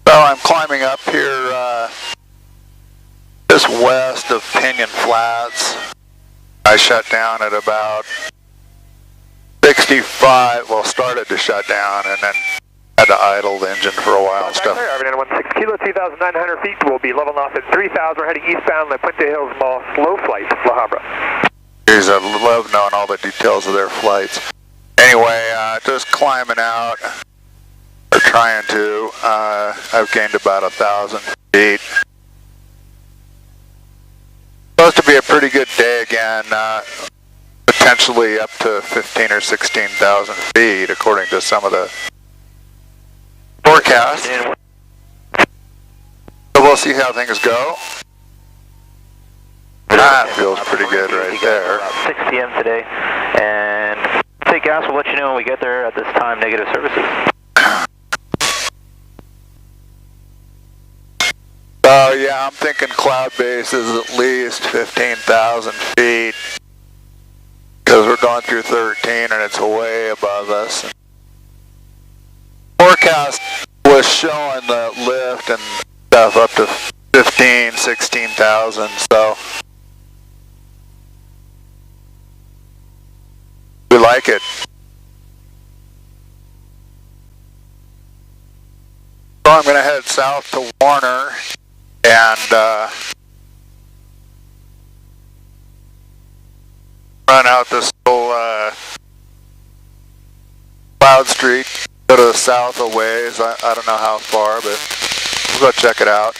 So I'm climbing up here just west of Pinion Flats. I shut down at about 65, well, started to shut down and then had to idle the engine for a while and stuff. Arvin 16 kilo, 2,900 feet. We'll be leveling off at 3,000. We're heading eastbound La Puente Hills Mall, slow flight, La Habra. Geez, I love knowing all the details of their flights. Anyway, just climbing out, or trying to. I've gained about 1,000 feet. Supposed to be a pretty good day again, potentially up to 15 or 16,000 feet, according to some of the forecasts. So we'll see how things go. That feels pretty good right there. About 6 p.m. today, and take gas. We'll let you know when we get there. At this time, negative services. Oh yeah, I'm thinking cloud base is at least 15,000 feet because we're going through 13 and it's way above us. Forecast was showing the lift and stuff up to 15, 16,000, so we like it. So I'm going to head south to Warner and run out this little Cloud Street, go to the south a ways. I don't know how far, but we'll go check it out.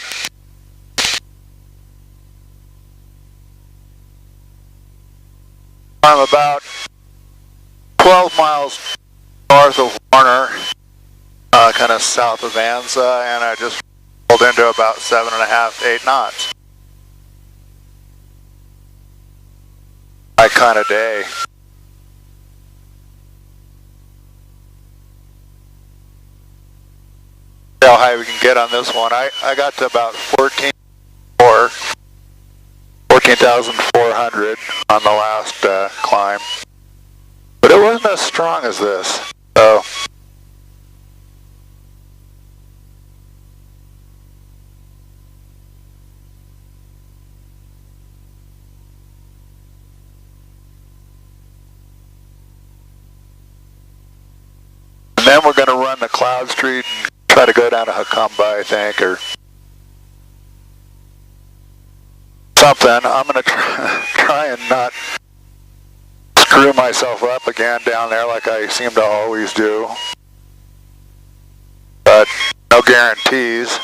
I'm about 12 miles north of Warner, kind of south of Anza, and I just rolled into about 7.5, 8 knots. My kind of day. See how high we can get on this one. I got to about 14,400 on the last climb. But it wasn't as strong as this, so. And then we're going to run the Cloud Street and try to go down to Jacumba, I think, or something. I'm going to try and not screw myself up again down there like I seem to always do. But no guarantees.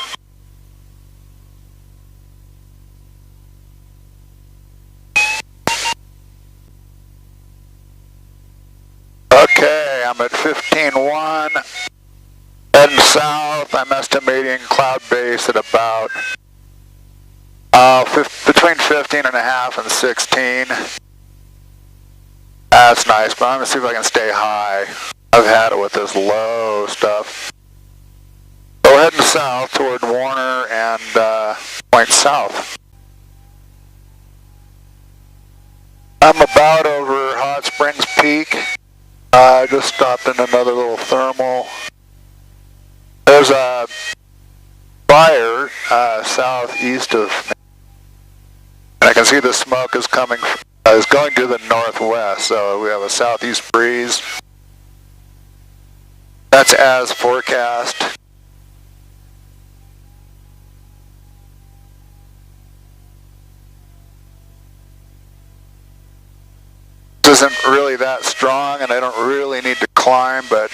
Okay, I'm at 15.1, heading south. I'm estimating cloud base at about between 15.5 and 16. That's nice, but I'm going to see if I can stay high. I've had it with this low stuff. So we're heading south toward Warner and point south. I'm about over Hot Springs Peak. I just stopped in another little thermal. There's a fire southeast of me, and I can see the smoke is coming. Is going to the northwest, so we have a southeast breeze. That's as forecast. This isn't really that strong, and I don't really need to climb, but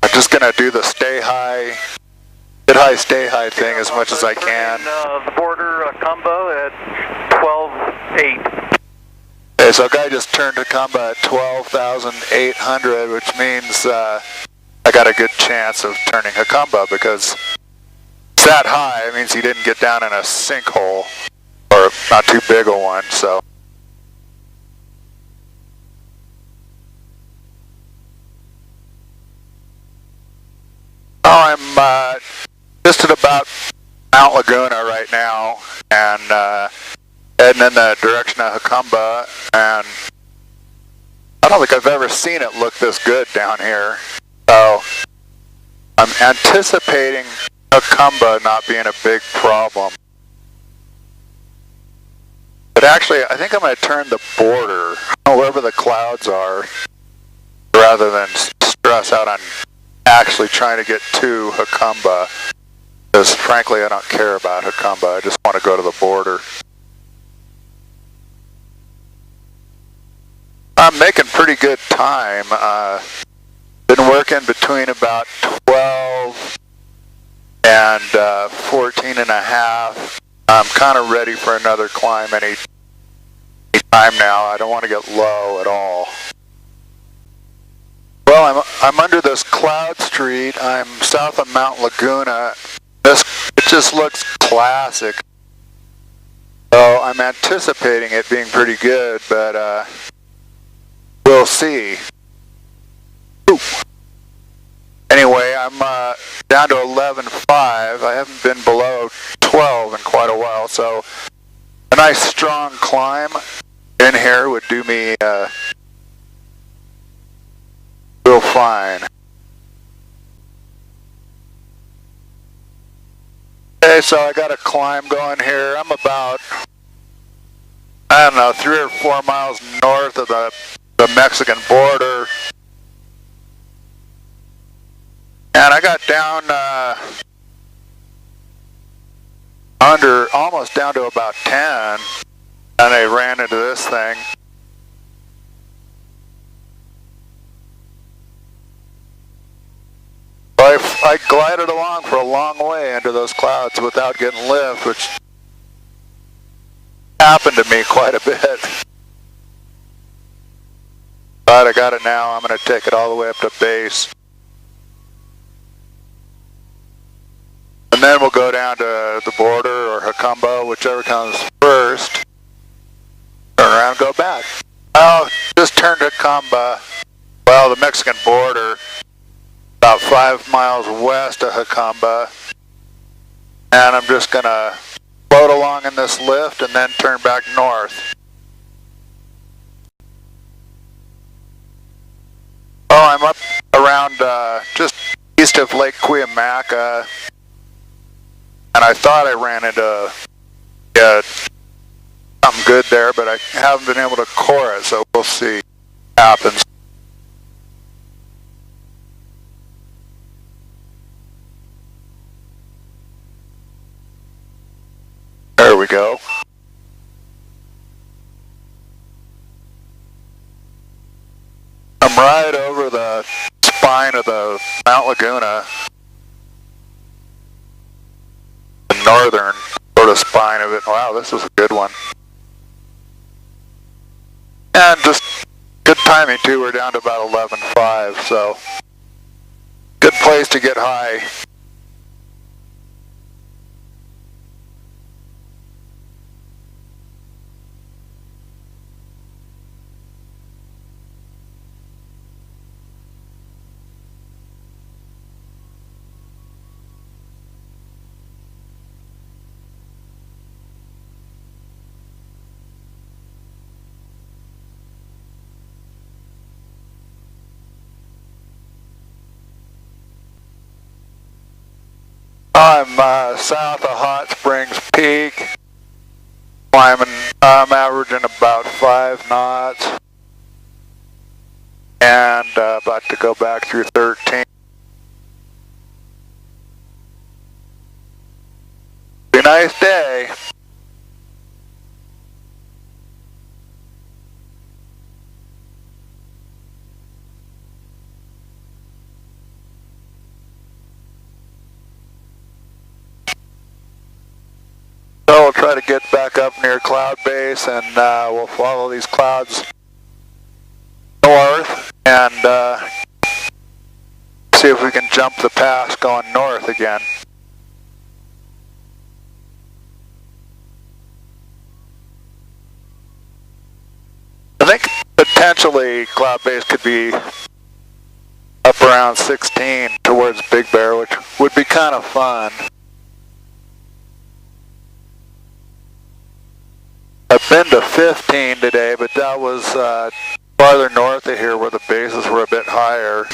I'm just going to do the stay high, get high, stay high thing as much as I can. The border combo at 12.8. Okay, so a guy just turned Jacumba at 12,800, which means I got a good chance of turning Jacumba because it's that high. It means he didn't get down in a sinkhole, or not too big a one, so. I'm just at about Mount Laguna right now, and heading in the direction of Jacumba, and I don't think I've ever seen it look this good down here. So I'm anticipating Jacumba not being a big problem. But actually, I think I'm going to turn the border, wherever the clouds are, rather than stress out on actually trying to get to Jacumba. Because frankly, I don't care about Jacumba. I just want to go to the border. I'm making pretty good time. Been working between about 12 and 14 and a half. I'm kind of ready for another climb any time now. I don't want to get low at all. Well, I'm under this cloud street. I'm south of Mount Laguna. It just looks classic. So I'm anticipating it being pretty good, but we'll see. Ooh. Anyway, I'm down to 11.5. I haven't been below 12 in quite a while, so a nice strong climb in here would do me real fine. Okay, so I got a climb going here. I'm about, I don't know, 3 or 4 miles north of the Mexican border. And I got down almost down to about 10, and I ran into this thing. I glided along for a long way into those clouds without getting lift, which happened to me quite a bit. But I got it now. I'm going to take it all the way up to base. And then we'll go down to the border or Jacumba, whichever comes first. Turn around and go back. I'll just turn to Jacumba, well, the Mexican border, about 5 miles west of Jacumba. And I'm just going to float along in this lift and then turn back north. Oh, I'm up around just east of Lake Cuyamaca. And I thought I ran into something good there, but I haven't been able to core it, so we'll see what happens. There we go. I'm right over the spine of the Mount Laguna. Northern sort of spine of it. Wow, this was a good one. And just good timing too. We're down to about 11.5, so good place to get high. I'm south of Hot Springs Peak, climbing. I'm averaging about 5 knots, and about to go back through 13. Be a nice day. So we'll try to get back up near cloud base, and we'll follow these clouds north and see if we can jump the pass going north again. I think potentially cloud base could be up around 16 towards Big Bear, which would be kind of fun. I've been to 15 today, but that was farther north of here where the bases were a bit higher.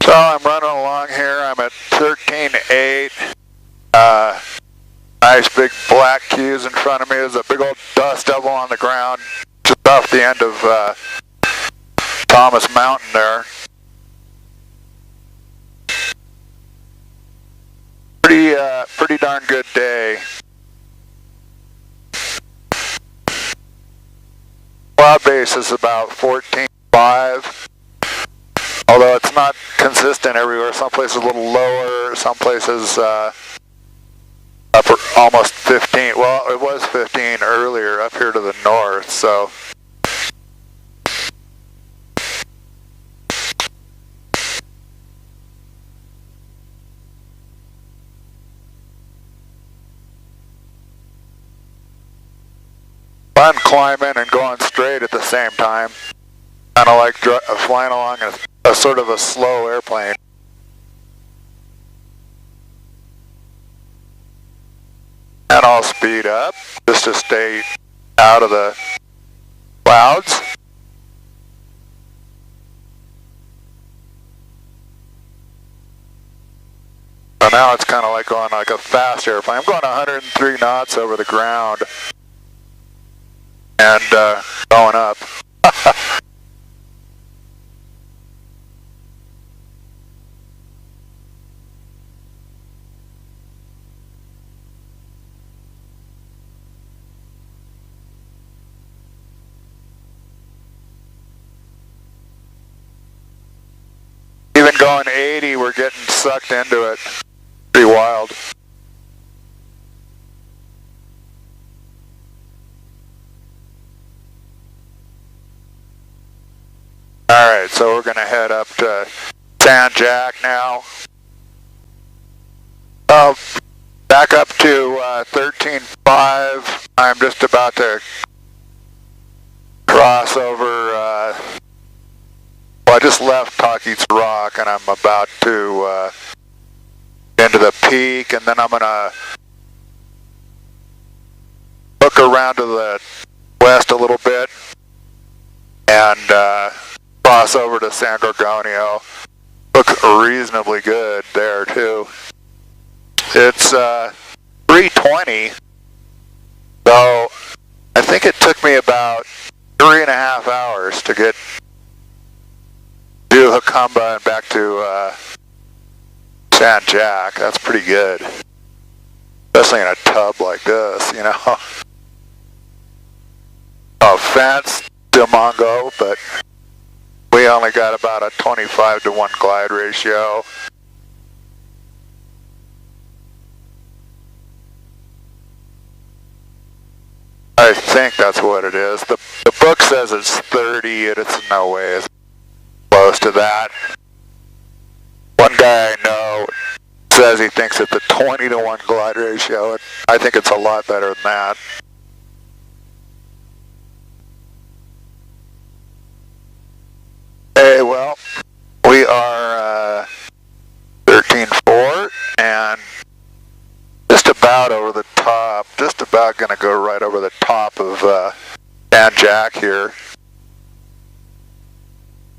So I'm running along here. I'm at 13.8. Nice big black cues in front of me. There's a big old dust devil on the ground just off the end of Thomas Mountain there. Pretty darn good day. Cloud base is about 14.5. Although it's not consistent everywhere. Some places a little lower, some places up almost 15. Well, it was 15 earlier up here to the north, so. Fun climbing and going straight at the same time. Kind of like flying along a sort of a slow airplane. And I'll speed up just to stay out of the clouds. So now it's kind of like going like a fast airplane. I'm going 103 knots over the ground and going up. Even going 80, we're getting sucked into it. Pretty wild. Alright, so we're going to head up to San Jac now. Back up to 13.5. I'm just about to cross over. Well, I just left Talkeet's Rock, and I'm about to into the peak, and then I'm going to look around to the west a little bit and cross over to San Gorgonio. Looks reasonably good there, too. It's 3:20, so I think it took me about 3.5 hours to get to Jacumba and back to San Jac. That's pretty good, especially in a tub like this, you know. No offense, Ximango, but we only got about a 25-to-1 glide ratio. I think that's what it is. The book says it's 30, and it's no way it's close to that. One guy I know says he thinks it's a 20-to-1 glide ratio, and I think it's a lot better than that. Hey, well, we are 13.4 and just about over the top, just about going to go right over the top of San Jac here.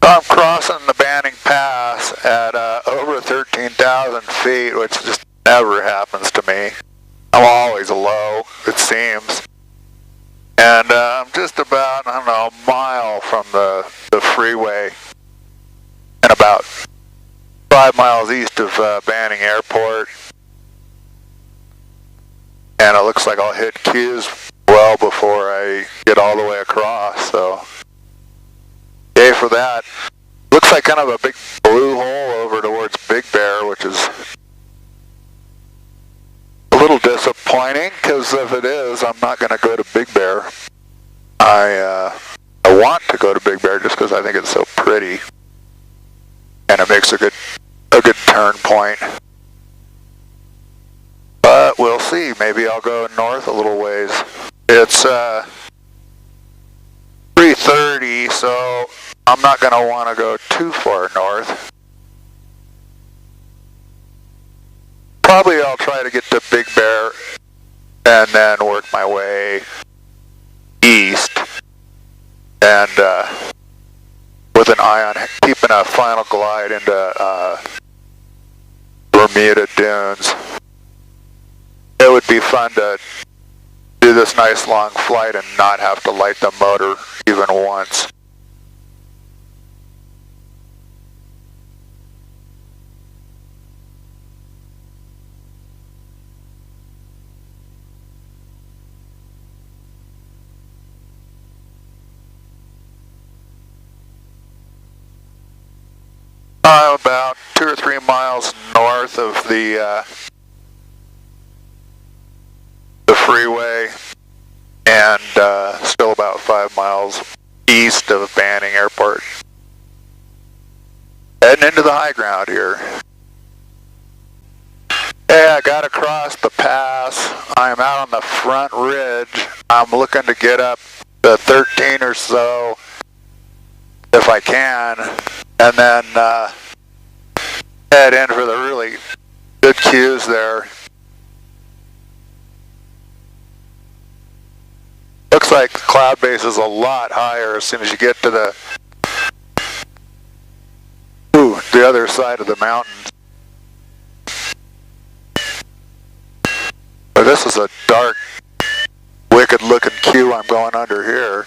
So I'm crossing the Banning Pass at over 13,000 feet, which just never happens to me. I'm always low, it seems. And I'm just about, I don't know, a mile from the freeway and about 5 miles east of Banning Airport. And it looks like I'll hit Q's well before I get all the way across, so yay for that. Looks like kind of a big blue hole over towards Big Bear, which is a little disappointing, because if it is, I'm not going to go to Big Bear. I want to go to Big Bear just because I think it's so pretty, and it makes a good turn point. But we'll see. Maybe I'll go north a little ways. It's 3:30, so I'm not going to want to go too far north. Probably I'll try to get to Big Bear and then work my way east. And with with an eye on keeping a final glide into Bermuda Dunes. It would be fun to do this nice long flight and not have to light the motor even once. I'm about 2 or 3 miles north of the freeway, and still about 5 miles east of Banning Airport. Heading into the high ground here. Hey, I got across the pass. I'm out on the front ridge. I'm looking to get up to 13 or so if I can, and then head in for the really good cues there. Looks like the cloud base is a lot higher as soon as you get to the other side of the mountains. But this is a dark, wicked looking cue I'm going under here.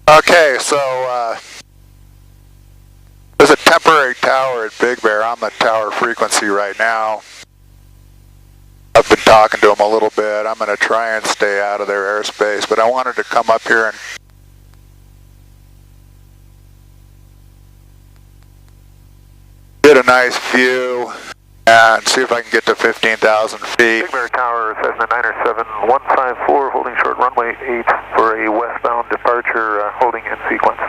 Okay, so there's a temporary tower at Big Bear. I'm at tower frequency right now. I've been talking to them a little bit. I'm going to try and stay out of their airspace, but I wanted to come up here and get a nice view and see if I can get to 15,000 feet. Big Bear Tower, Cessna 907-154, holding short runway 8 for a westbound departure, holding in sequence.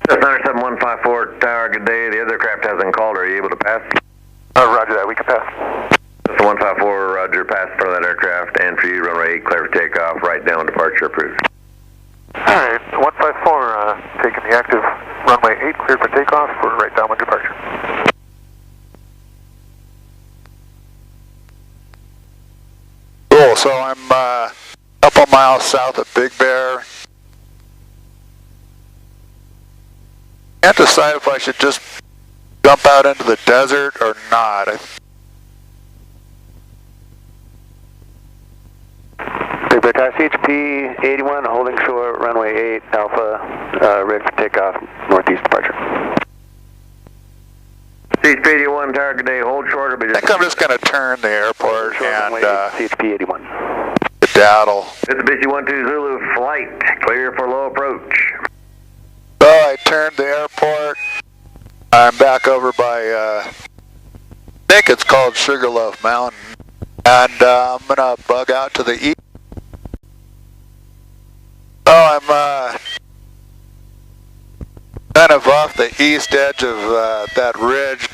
Cessna 907-154, Tower, good day. The other craft hasn't called. Are you able to pass? Roger that, we can pass. Cessna 154, Roger, pass in front of that aircraft, and for you, runway 8, clear for takeoff, right down, departure approved. Alright, 154, taking the active runway 8, cleared for takeoff for right downwind departure. Cool, so I'm a couple miles south of Big Bear. Can't decide if I should just jump out into the desert or not. Big Bear Tower, CHP 81, holding short, runway 8, Alpha, ready for takeoff, northeast departure. CHP 81, Tower, good day. Hold short. I think I'm just going to turn the airport and CHP 81. daddle. Mitsubishi 12 Zulu flight, clear for low approach. So I turned the airport. I'm back over by, I think it's called Sugarloaf Mountain, and I'm going to bug out to the east. So I'm kind of off the east edge of that ridge